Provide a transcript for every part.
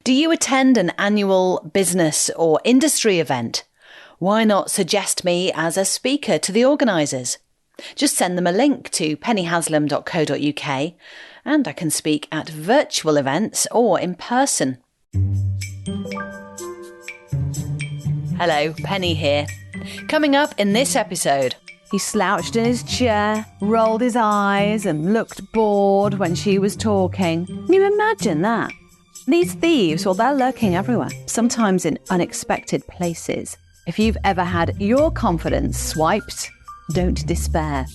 Do you attend an annual business or industry event? Why not suggest me as a speaker to the organisers? Just send them a link to pennyhaslam.co.uk and I can speak at virtual events or in person. Hello, Penny here. Coming up in this episode, he slouched in his chair, rolled his eyes and looked bored when she was talking. Can you imagine that? These thieves, well, they're lurking everywhere, sometimes in unexpected places. If you've ever had your confidence swiped, don't despair.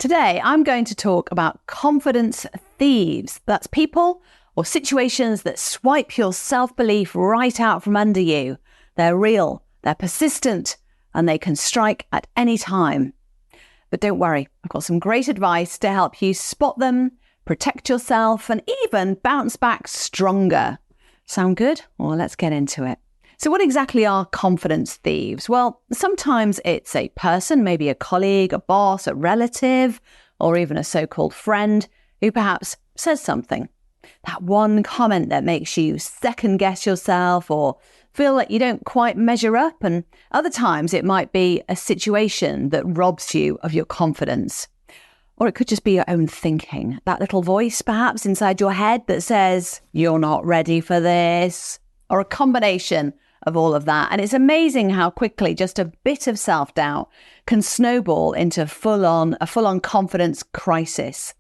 Today, I'm going to talk about confidence thieves. That's people or situations that swipe your self-belief right out from under you. They're real, they're persistent, and they can strike at any time. But don't worry, I've got some great advice to help you spot them, protect yourself, and even bounce back stronger. Sound good? Well, let's get into it. So what exactly are confidence thieves? Well, sometimes it's a person, maybe a colleague, a boss, a relative, or even a so-called friend who perhaps says something. That one comment that makes you second guess yourself or feel like you don't quite measure up. And other times it might be a situation that robs you of your confidence. Or it could just be your own thinking. That little voice perhaps inside your head that says, you're not ready for this. Or a combination of all of that. And it's amazing how quickly just a bit of self-doubt can snowball into a full-on confidence crisis.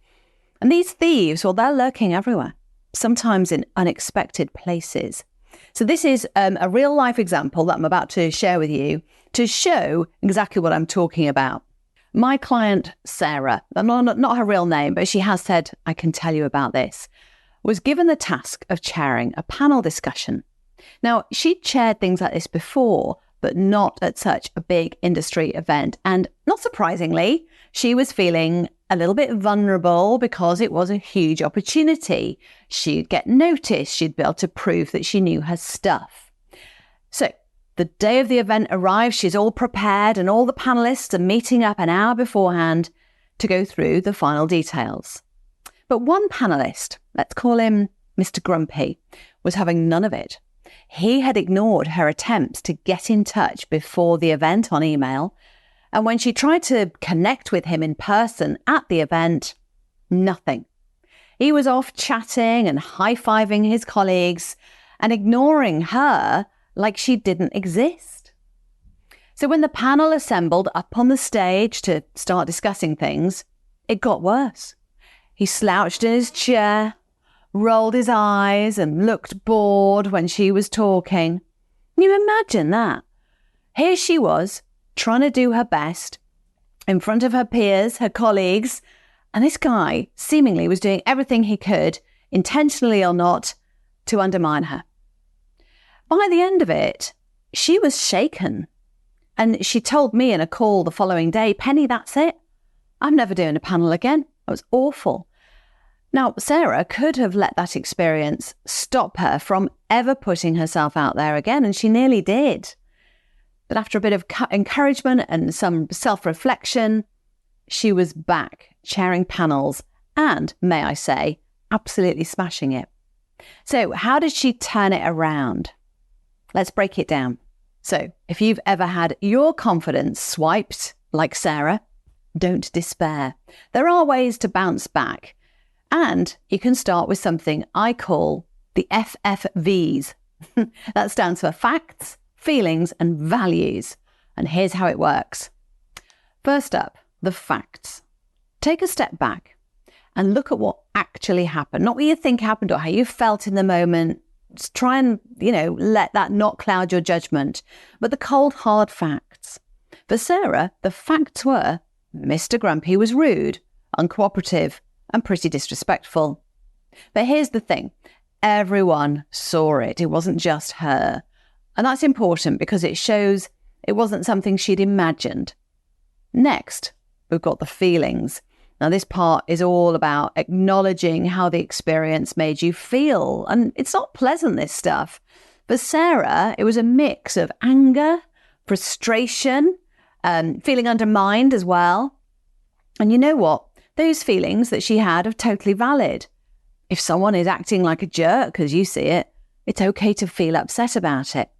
And these thieves, well, they're lurking everywhere, sometimes in unexpected places. So this is a real life example that I'm about to share with you to show exactly what I'm talking about. My client, Sarah, not her real name, but she has said, I can tell you about this, was given the task of chairing a panel discussion. Now, she'd chaired things like this before, but not at such a big industry event. And not surprisingly, she was feeling a little bit vulnerable because it was a huge opportunity. She'd get noticed. She'd be able to prove that she knew her stuff. So the day of the event arrives, she's all prepared and all the panelists are meeting up an hour beforehand to go through the final details. But one panelist, let's call him Mr. Grumpy, was having none of it. He had ignored her attempts to get in touch before the event on email. And when she tried to connect with him in person at the event, nothing. He was off chatting and high-fiving his colleagues and ignoring her like she didn't exist. So when the panel assembled up on the stage to start discussing things, it got worse. He slouched in his chair, rolled his eyes and looked bored when she was talking. Can you imagine that? Here she was, trying to do her best in front of her peers, her colleagues, and this guy seemingly was doing everything he could, intentionally or not, to undermine her. By the end of it, she was shaken. And she told me in a call the following day, Penny, that's it. I'm never doing a panel again. It was awful. Now, Sarah could have let that experience stop her from ever putting herself out there again, and she nearly did. But after a bit of encouragement and some self-reflection, she was back chairing panels and, may I say, absolutely smashing it. So how did she turn it around? Let's break it down. So if you've ever had your confidence swiped like Sarah, don't despair. There are ways to bounce back. And you can start with something I call the FFVs. That stands for facts, feelings, and values. And here's how it works. First up, the facts. Take a step back and look at what actually happened. Not what you think happened or how you felt in the moment. Just try and, let that not cloud your judgment. But the cold, hard facts. For Sarah, the facts were Mr. Grumpy was rude, uncooperative, and pretty disrespectful. But here's the thing. Everyone saw it. It wasn't just her. And that's important because it shows it wasn't something she'd imagined. Next, we've got the feelings. Now, this part is all about acknowledging how the experience made you feel. And it's not pleasant, this stuff. For Sarah, it was a mix of anger, frustration, feeling undermined as well. And you know what? Those feelings that she had are totally valid. If someone is acting like a jerk, as you see it, It's okay to feel upset about it.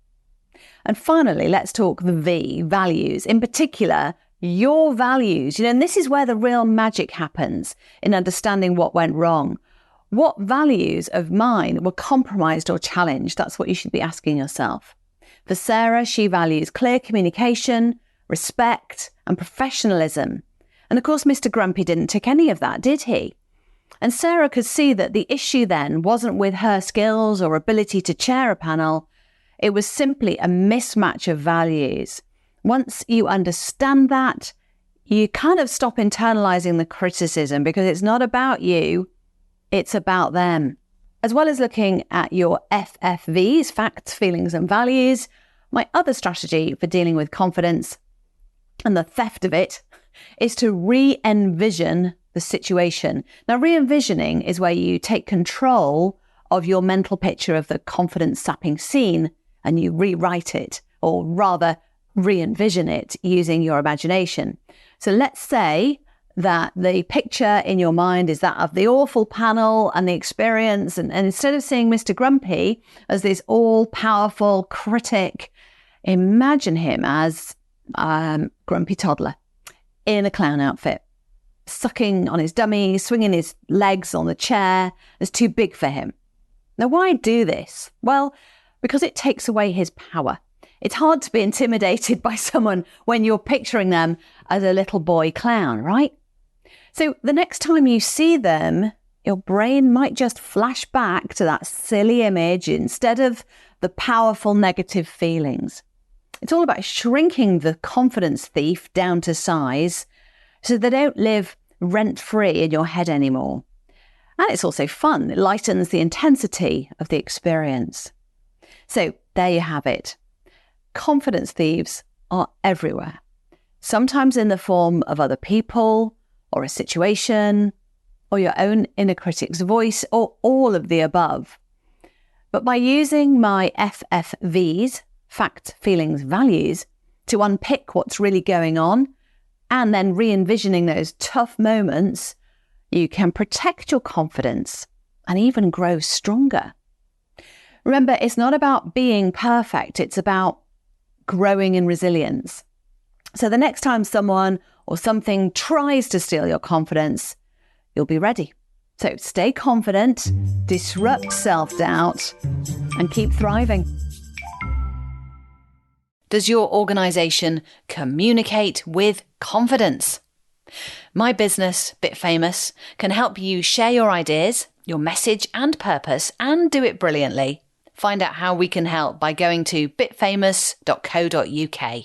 And finally, let's talk the V, values. In particular, your values. And this is where the real magic happens in understanding what went wrong. What values of mine were compromised or challenged? That's what you should be asking yourself. For Sarah, she values clear communication, respect, and professionalism. And of course, Mr. Grumpy didn't tick any of that, did he? And Sarah could see that the issue then wasn't with her skills or ability to chair a panel. It was simply a mismatch of values. Once you understand that, you kind of stop internalizing the criticism because it's not about you, it's about them. As well as looking at your FFVs, facts, feelings, and values, my other strategy for dealing with confidence and the theft of it is to re-envision the situation. Now, re-envisioning is where you take control of your mental picture of the confidence-sapping scene and you rewrite it, or rather re-envision it using your imagination. So let's say that the picture in your mind is that of the awful panel and the experience, and instead of seeing Mr. Grumpy as this all-powerful critic, imagine him as a grumpy toddler in a clown outfit, sucking on his dummy, swinging his legs on the chair. It's too big for him. Now, why do this? Well, because it takes away his power. It's hard to be intimidated by someone when you're picturing them as a little boy clown, right? So the next time you see them, your brain might just flash back to that silly image instead of the powerful negative feelings. It's all about shrinking the confidence thief down to size so they don't live rent-free in your head anymore. And it's also fun. It lightens the intensity of the experience. So there you have it. Confidence thieves are everywhere, sometimes in the form of other people or a situation or your own inner critic's voice or all of the above. But by using my FFVs, facts, feelings, values, to unpick what's really going on and then re-envisioning those tough moments, you can protect your confidence and even grow stronger. Remember, it's not about being perfect. It's about growing in resilience. So the next time someone or something tries to steal your confidence, you'll be ready. So stay confident, disrupt self-doubt, and keep thriving. Does your organisation communicate with confidence? My business, Bit Famous, can help you share your ideas, your message and purpose, and do it brilliantly. Find out how we can help by going to bitfamous.co.uk.